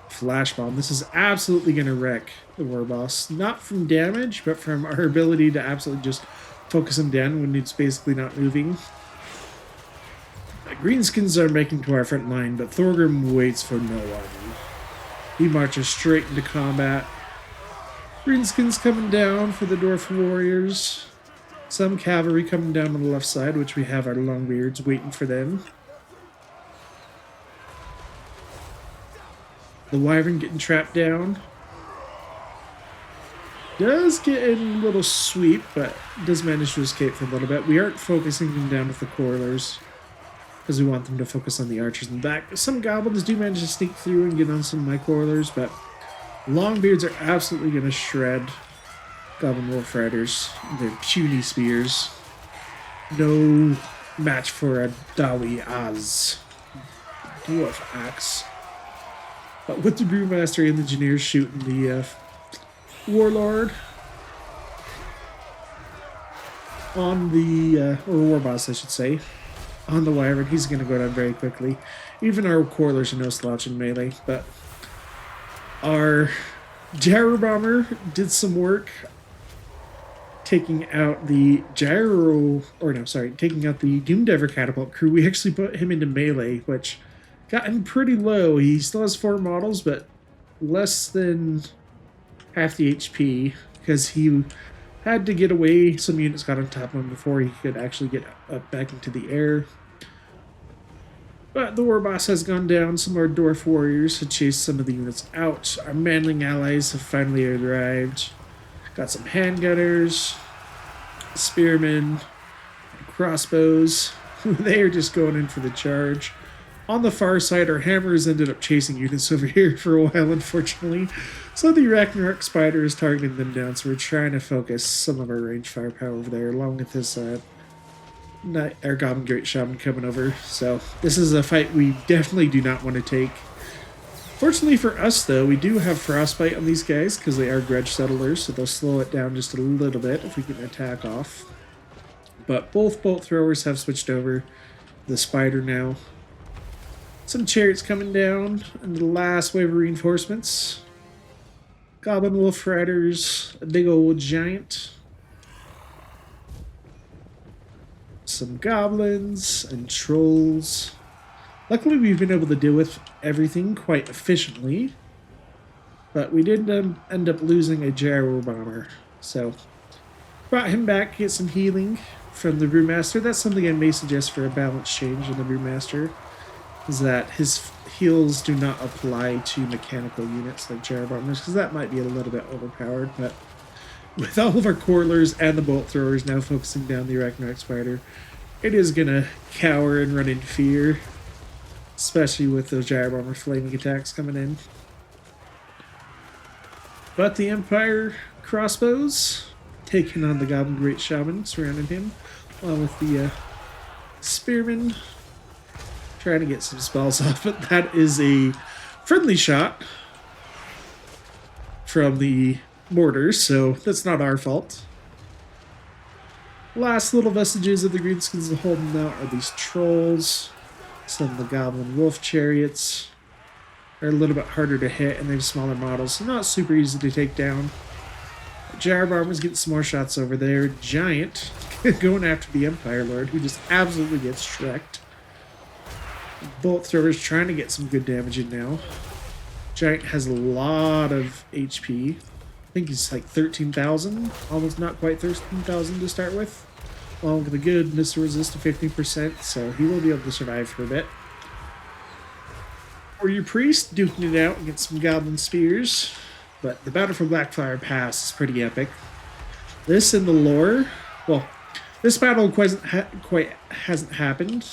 flash bomb. This is absolutely going to wreck the war boss. Not from damage, but from our ability to absolutely just focus him down when it's basically not moving. The greenskins are making to our front line, but Thorgrim waits for no one. He marches straight into combat. Greenskins coming down for the dwarf warriors. Some cavalry coming down on the left side, which we have our longbeards waiting for them. The wyvern getting trapped down. Does get in a little sweep, but does manage to escape for a little bit. We aren't focusing them down with the Quarrelers, because we want them to focus on the archers in the back. Some goblins do manage to sneak through and get on some of my Quarrelers, but longbeards are absolutely going to shred goblin wolf riders. Their puny spears. No match for a Dawi Az dwarf axe. But with the brewmaster and the engineers shooting the warlord on the or war boss, I should say, on the wyvern, he's going to go down very quickly. Even our Quarrelers are no slouch in melee, but our gyro bomber did some work taking out the taking out the Doomdiver catapult crew. We actually put him into melee, which got him pretty low. He still has 4 models, but less than half the HP, because he had to get away. Some units got on top of him before he could actually get up back into the air. But the war boss has gone down. Some of our dwarf warriors had chased some of the units out. Our manling allies have finally arrived. Got some handgunners, spearmen, crossbows. They are just going in for the charge. On the far side, our hammers ended up chasing units over here for a while, unfortunately. So the Ragnarok Spider is targeting them down, so we're trying to focus some of our range firepower over there, along with this our Goblin Great Shaman coming over. So this is a fight we definitely do not want to take. Fortunately for us, though, we do have Frostbite on these guys, because they are grudge settlers, so they'll slow it down just a little bit if we can attack off. But both bolt throwers have switched over the Spider now. Some chariots coming down, and the last wave of reinforcements. Goblin wolf riders, a big old giant. Some goblins and trolls. Luckily, we've been able to deal with everything quite efficiently. But we did end up losing a gyro bomber. So, brought him back, get some healing from the brewmaster. That's something I may suggest for a balance change in the brewmaster, is that his heals do not apply to mechanical units like gyro bombers, because that might be a little bit overpowered. But with all of our Quarrelers and the bolt throwers now focusing down the Ragnarok Spider, it is going to cower and run in fear, especially with those gyro bomber flaming attacks coming in. But the Empire crossbows taking on the Goblin Great Shaman, surrounding him, along with the spearmen, trying to get some spells off. But that is a friendly shot from the mortars, so that's not our fault. Last little vestiges of the greenskins holding out are these trolls. Some of the goblin wolf chariots are a little bit harder to hit, and they have smaller models, so not super easy to take down. Gyro bomber's getting some more shots over there. Giant going after the Empire Lord, who just absolutely gets shreked. Bolt throwers trying to get some good damage in now. Giant has a lot of HP. I think he's like 13,000, almost not quite 13,000 to start with. Along with a good missile resist to 15%, so he will be able to survive for a bit. Or your priest duking it out against some goblin spears. But the battle for Blackfire Pass is pretty epic. This in the lore, well, this battle quite hasn't happened.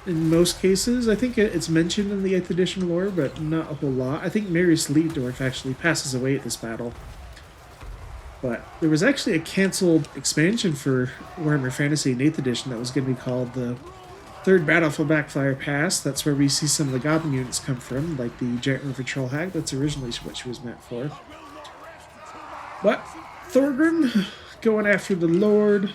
In most cases, I think it's mentioned in the 8th edition lore, but not a whole lot. I think Marius Leitdorf actually passes away at this battle. But there was actually a canceled expansion for Warhammer Fantasy in 8th edition that was going to be called the Third Battle for Blackfire Pass. That's where we see some of the Goblin units come from, like the Giant River Troll Hag. That's originally what she was meant for. But Thorgrim going after the Lord.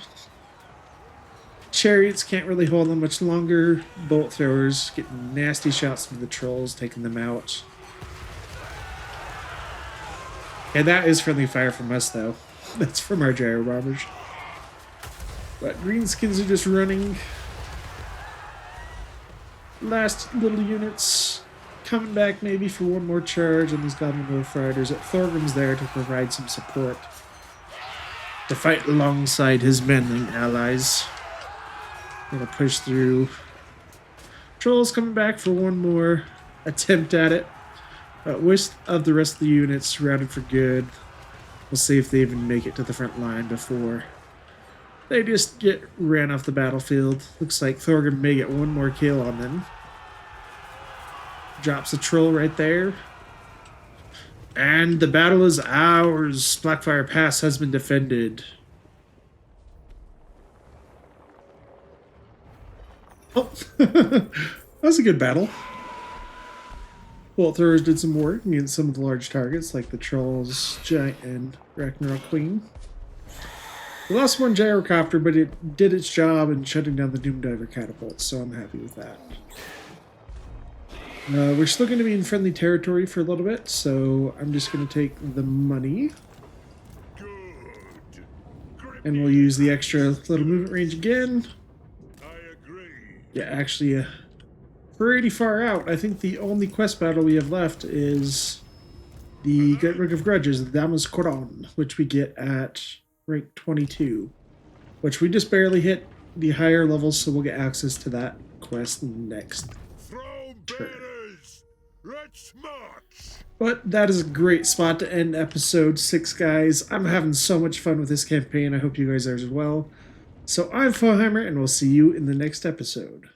Chariots can't really hold them much longer. Bolt throwers getting nasty shots from the trolls, taking them out. And that is friendly fire from us, though. That's from our gyro bombers. But greenskins are just running. Last little units coming back maybe for one more charge on these Goblin Wolf Riders. Thorgrim's there to provide some support to fight alongside his men and allies. Gonna push through. Trolls coming back for one more attempt at it. Wish of the rest of the units routed for good. We'll see if they even make it to the front line before they just get ran off the battlefield. Looks like Thorgrim may get one more kill on them. Drops a troll right there. And the battle is ours. Blackfire Pass has been defended. Oh, that was a good battle. Bolt throwers did some work against some of the large targets like the Trolls, Giant, and Ragnarok Queen. We lost one gyrocopter, but it did its job in shutting down the Doomdiver catapults, so I'm happy with that. We're still going to be in friendly territory for a little bit, so I'm just going to take the money. And we'll use the extra little movement range again. Yeah, actually, pretty far out. I think the only quest battle we have left is the Great Book of Grudges, the Damas Koran, which we get at rank 22, which we just barely hit the higher levels, so we'll get access to that quest next turn. Let's march! But that is a great spot to end episode 6, guys. I'm having so much fun with this campaign. I hope you guys are as well. So I'm Warhammer, and we'll see you in the next episode.